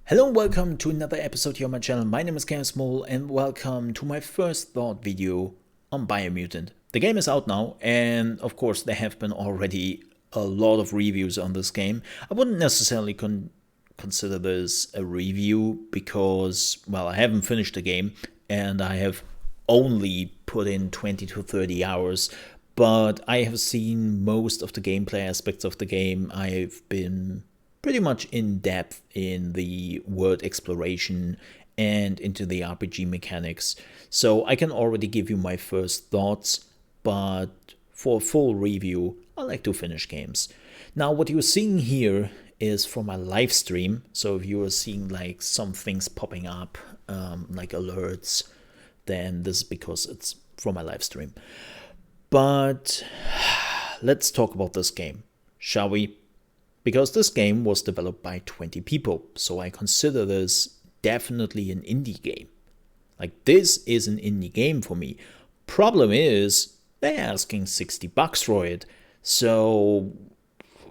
Hello and welcome to another episode here on my channel. My name is ChaosMole and welcome to my first thought video on Biomutant. The game is out now and of course there have been already a lot of reviews on this game. I wouldn't necessarily consider this a review because, well, I haven't finished the game and I have only put in 20 to 30 hours, but I have seen most of the gameplay aspects of the game. I've been pretty much in depth in the world exploration and into the RPG mechanics. So I can already give you my first thoughts, but for a full review, I like to finish games. Now, what you're seeing here is from my live stream. So if you are seeing like some things popping up, like alerts, then this is because it's from my live stream. But let's talk about this game, shall we? Because this game was developed by 20 people, so I consider this definitely an indie game. Like, this is an indie game for me. Problem is, they're asking $60 for it, so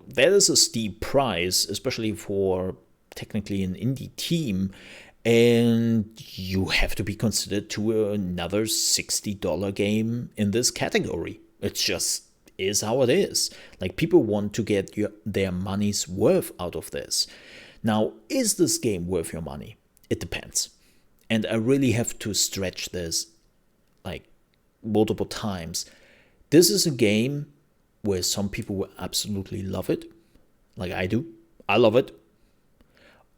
that is a steep price, especially for technically an indie team, and you have to be considered to another $60 game in this category. It's just is how it is. Like, people want to get their money's worth out of this. Now, is this game worth your money? It depends. And I really have to stretch this like multiple times. This is a game where some people will absolutely love it, like I do. I love it.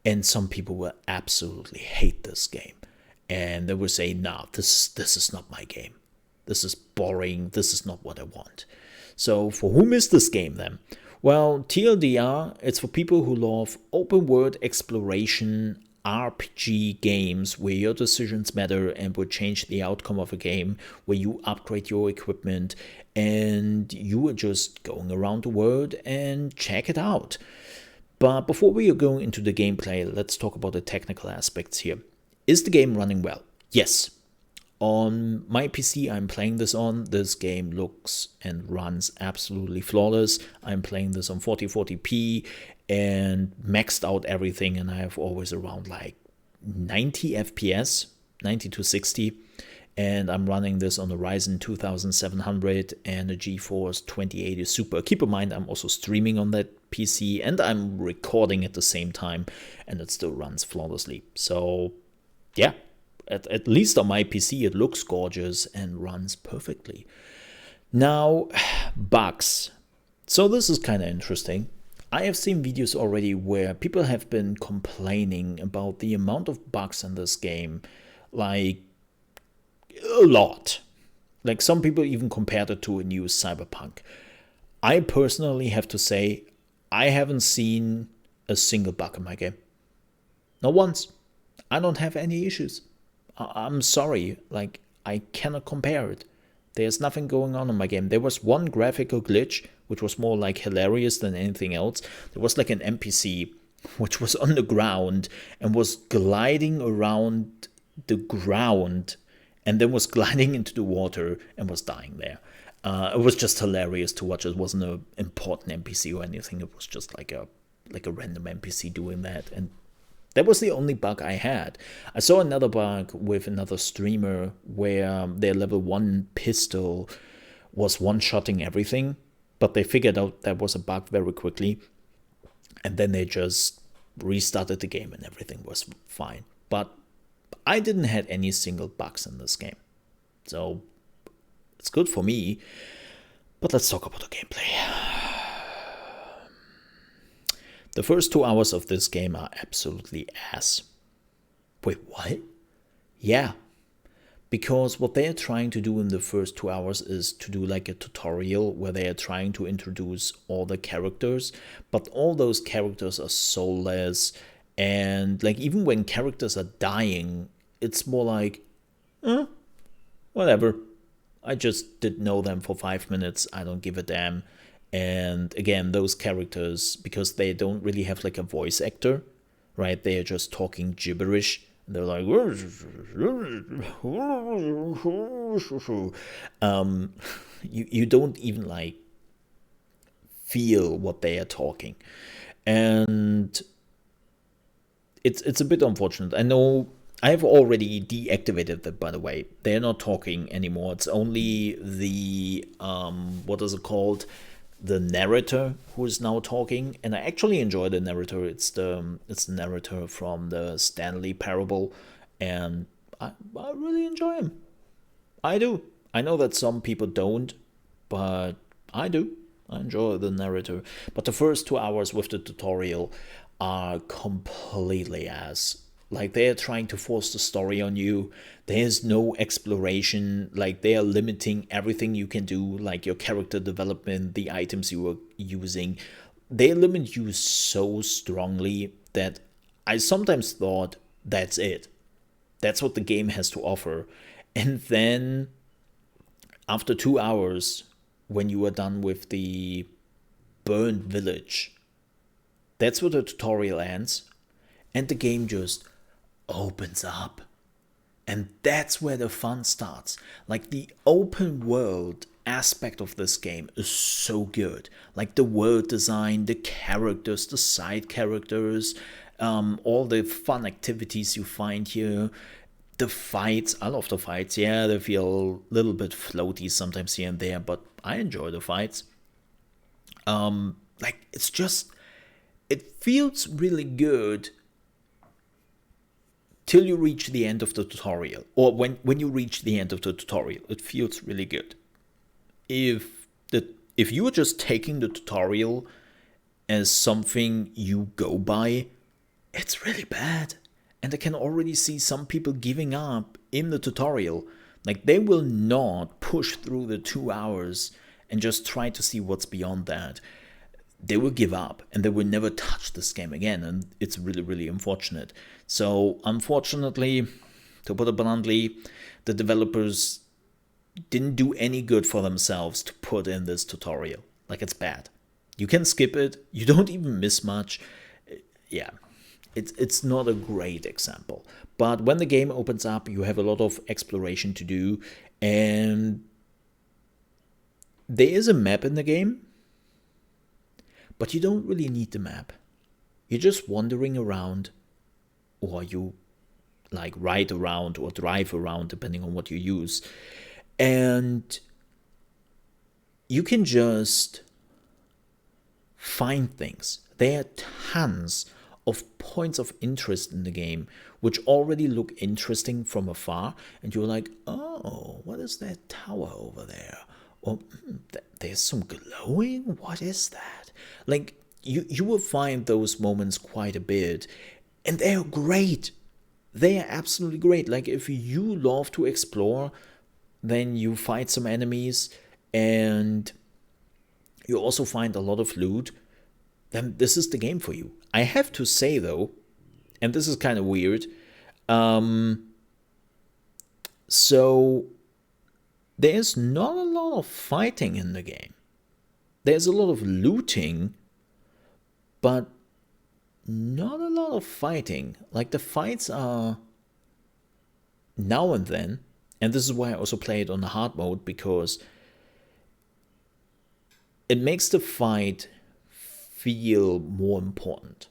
And some people will absolutely hate this game. And they will say, nah, this is not my game. This is boring. This is not what I want. So for whom is this game then? Well, TLDR, it's for people who love open world exploration RPG games where your decisions matter and will change the outcome of a game, where you upgrade your equipment and you are just going around the world and check it out. But before we are going into the gameplay, let's talk about the technical aspects here. Is the game running well? Yes. On my PC I'm playing this on, this game looks and runs absolutely flawless. I'm playing this on 4040p and maxed out everything, and I have always around like 90 FPS, 90 to 60. And I'm running this on the Ryzen 2700 and a GeForce 2080 Super. Keep in mind, I'm also streaming on that PC and I'm recording at the same time, and it still runs flawlessly. So yeah, at least on my PC, it looks gorgeous and runs perfectly. Now, bugs. So this is kind of interesting. I have seen videos already where people have been complaining about the amount of bugs in this game, like a lot. Like, some people even compared it to a new Cyberpunk. I personally have to say, I haven't seen a single bug in my game. Not once. I don't have any issues. I'm sorry, like, I cannot compare it. There's nothing going on in my game. There was one graphical glitch, which was more like hilarious than anything else. There was like an NPC which was on the ground and was gliding around the ground and then was gliding into the water and was dying there. It was just hilarious to watch. It wasn't an important NPC or anything. It was just like a random NPC doing that, and that was the only bug I had. I saw another bug with another streamer where their level 1 pistol was one-shotting everything, but they figured out that was a bug very quickly, and then they just restarted the game and everything was fine. But I didn't have any single bugs in this game, so it's good for me. But let's talk about the gameplay. The first 2 hours of this game are absolutely ass. Wait, what? Yeah. Because what they are trying to do in the first 2 hours is to do like a tutorial where they are trying to introduce all the characters, but all those characters are soulless, and like, even when characters are dying, it's more like, whatever. I just did know them for 5 minutes. I don't give a damn. And again, those characters, because they don't really have like a voice actor, right? They are just talking gibberish. They're like, you don't even like feel what they are talking. And it's a bit unfortunate. I know I have already deactivated that, by the way. They're not talking anymore. It's only the what is it called? The narrator who is now talking, and I actually enjoy the narrator. It's the narrator from the Stanley Parable, and I really enjoy him. I do. I know that some people don't, but I do. I enjoy the narrator. But the first 2 hours with the tutorial are completely ass. Like, they're trying to force the story on you. There's no exploration. Like, they are limiting everything you can do, like your character development, the items you are using. They limit you so strongly that I sometimes thought that's it. That's what the game has to offer. And then after 2 hours, when you are done with the burned village, that's where the tutorial ends, and the game just opens up. And that's where the fun starts. Like, the open world aspect of this game is so good. Like, the world design, the characters, the side characters, all the fun activities you find here. The fights, I love the fights. Yeah, they feel a little bit floaty sometimes here and there, but I enjoy the fights. Like, it's just, it feels really good till you reach the end of the tutorial. Or when you reach the end of the tutorial, it feels really good. If you are just taking the tutorial as something you go by, it's really bad. And I can already see some people giving up in the tutorial. Like, they will not push through the 2 hours and just try to see what's beyond that. They will give up and they will never touch this game again. And it's really, really unfortunate. So, unfortunately, to put it bluntly, the developers didn't do any good for themselves to put in this tutorial. Like, it's bad. You can skip it. You don't even miss much. Yeah. It's not a great example. But when the game opens up, you have a lot of exploration to do. And there is a map in the game, but you don't really need the map. You're just wandering around, or you like ride around or drive around, depending on what you use. And you can just find things. There are tons of points of interest in the game which already look interesting from afar, and you're like, oh, what is that tower over there? Or there's some glowing. What is that? Like, you will find those moments quite a bit, and they're great. They are absolutely great. Like, if you love to explore, then you fight some enemies and you also find a lot of loot, then this is the game for you. I have to say, though, and this is kind of weird, so there's not a lot of fighting in the game. There's a lot of looting, but not a lot of fighting. Like, the fights are now and then, and this is why I also play it on the hard mode, because it makes the fight feel more important.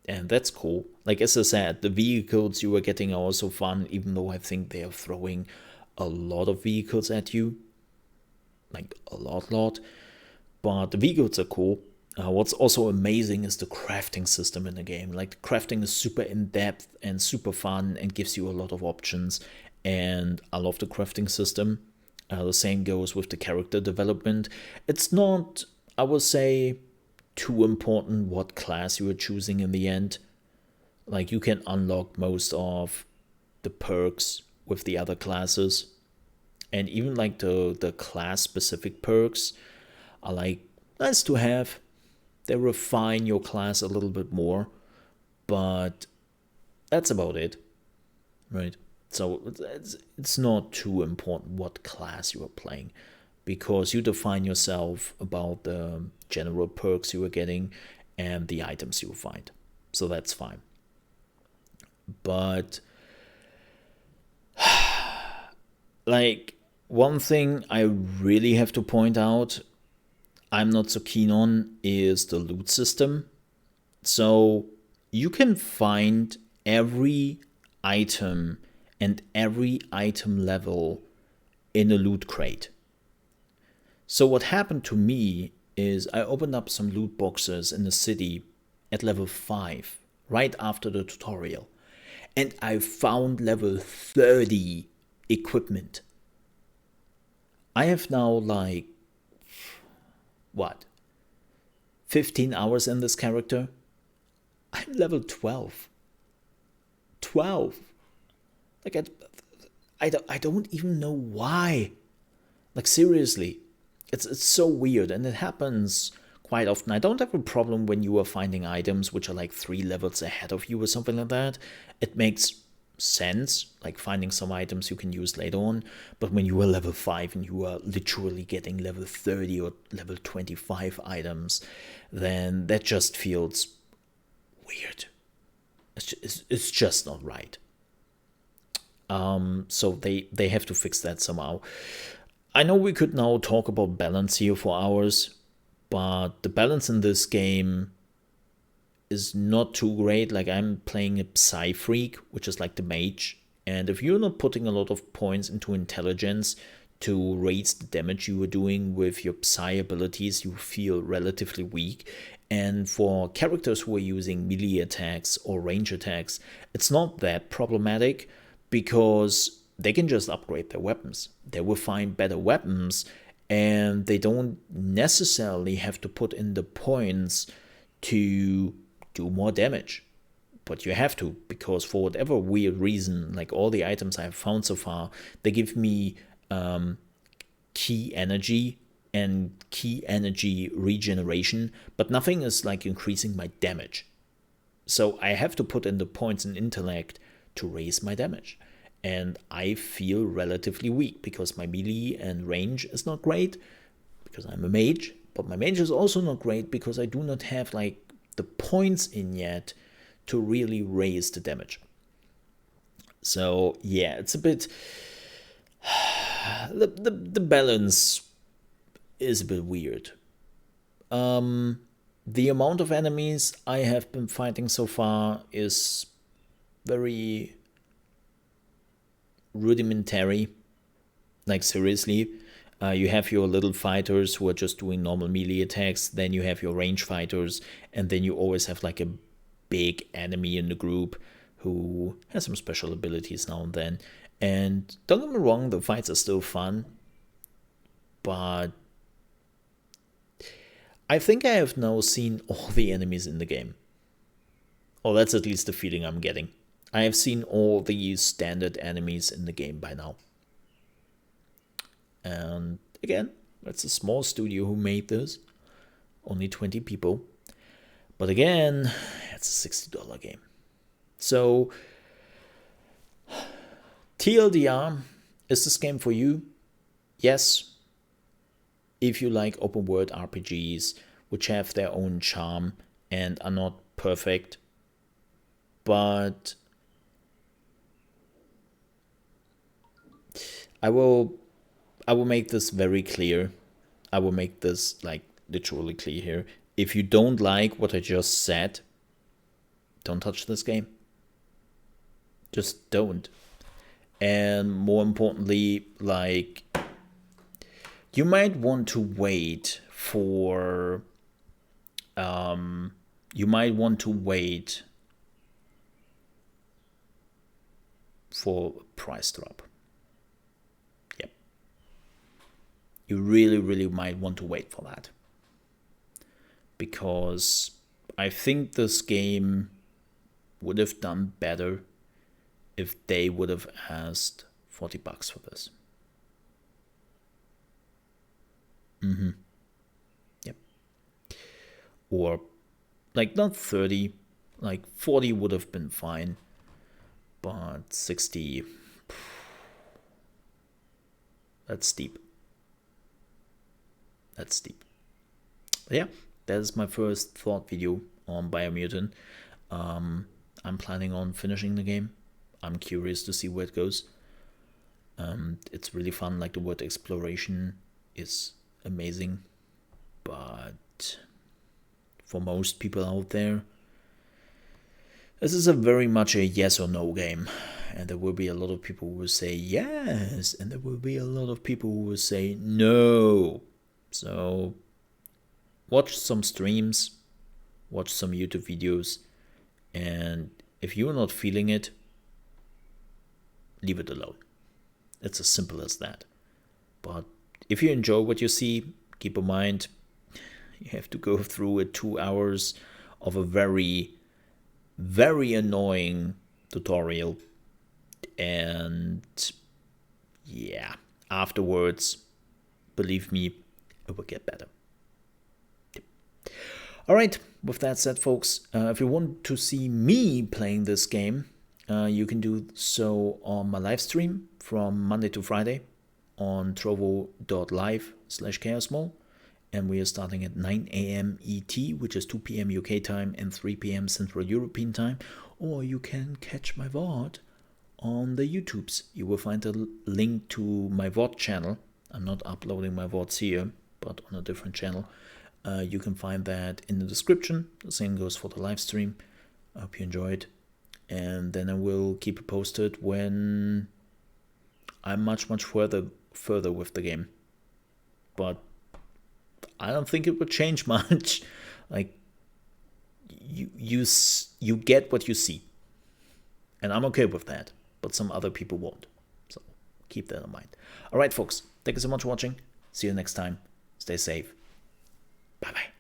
And that's cool. Like, as I said, the vehicles you are getting are also fun, even though I think they are throwing a lot of vehicles at you. Like, a lot. But the vehicles are cool. What's also amazing is the crafting system in the game. Like, the crafting is super in-depth and super fun and gives you a lot of options. And I love the crafting system. The same goes with the character development. It's not, I would say, too important what class you are choosing in the end. Like, you can unlock most of the perks with the other classes. And even like the class specific perks are like nice to have. They refine your class a little bit more, but that's about it, right? So it's not too important what class you are playing, because you define yourself about the general perks you are getting and the items you will find. So that's fine. But like, one thing I really have to point out I'm not so keen on is the loot system. So you can find every item and every item level in a loot crate. So what happened to me is I opened up some loot boxes in the city at level 5, right after the tutorial. And I found level 30 equipment. I have now like, what, 15 hours in this character? I'm level 12. 12. Like, I don't even know why. Like, seriously. It's so weird, and it happens quite often. I don't have a problem when you are finding items which are like 3 levels ahead of you or something like that. It makes sense, like finding some items you can use later on. But when you are level 5 and you are literally getting level 30 or level 25 items, then that just feels weird. It's just not right. So they have to fix that somehow. I know we could now talk about balance here for hours, but the balance in this game is not too great. Like, I'm playing a Psy Freak, which is like the mage, and if you're not putting a lot of points into intelligence to raise the damage you are doing with your Psy abilities, you feel relatively weak. And for characters who are using melee attacks or range attacks, it's not that problematic because they can just upgrade their weapons. They will find better weapons, and they don't necessarily have to put in the points to do more damage. But you have to, because for whatever weird reason, like all the items I have found so far, they give me key energy and key energy regeneration, but nothing is like increasing my damage. So I have to put in the points in intellect to raise my damage. And I feel relatively weak because my melee and range is not great because I'm a mage, but my mage is also not great because I do not have like the points in yet to really raise the damage. So yeah, it's a bit the balance is a bit weird. The amount of enemies I have been fighting so far is very rudimentary. Like, seriously, you have your little fighters who are just doing normal melee attacks, then you have your range fighters, and then you always have like a big enemy in the group who has some special abilities now and then. And don't get me wrong, the fights are still fun, but I think I have now seen all the enemies in the game. Or that's at least the feeling I'm getting. I have seen all the standard enemies in the game by now. And again, it's a small studio who made this. Only 20 people. But again, it's a $60 game. So, TLDR, is this game for you? Yes. If you like open world RPGs, which have their own charm and are not perfect. But I will make this very clear. I will make this like literally clear here. If you don't like what I just said, don't touch this game. Just don't. And more importantly, like, you might want to wait for price drop. Yep. You really might want to wait for that. Because I think this game would have done better if they would have asked $40 for this. Yep. Or like not 30, like 40 would have been fine, but 60, that's steep. That's steep. But yeah, that is my first thought video on Biomutant. I'm planning on finishing the game. I'm curious to see where it goes. It's really fun. Like, the word exploration is amazing, but for most people out there, This is a very much a yes or no game. And there will be a lot of people who will say yes, and there will be a lot of people who will say no. So watch some streams, watch some YouTube videos, and if you're not feeling it, leave it alone. It's as simple as that. But if you enjoy what you see, keep in mind you have to go through 2 hours of a very, very annoying tutorial. And yeah, afterwards, believe me, it will get better. Alright, with that said, folks, if you want to see me playing this game, you can do so on my live stream from Monday to Friday on trovo.live/ChaosMole. And we are starting at 9 a.m. ET, which is 2 p.m. UK time and 3 p.m. Central European time. Or you can catch my VOD on the YouTubes. You will find a link to my VOD channel. I'm not uploading my VODs here, but on a different channel. You can find that in the description. The same goes for the live stream. I hope you enjoyed. And then I will keep you posted when I'm much further with the game. But I don't think it would change much. Like, you get what you see. And I'm okay with that. But some other people won't. So keep that in mind. Alright, folks. Thank you so much for watching. See you next time. Stay safe. Bye-bye.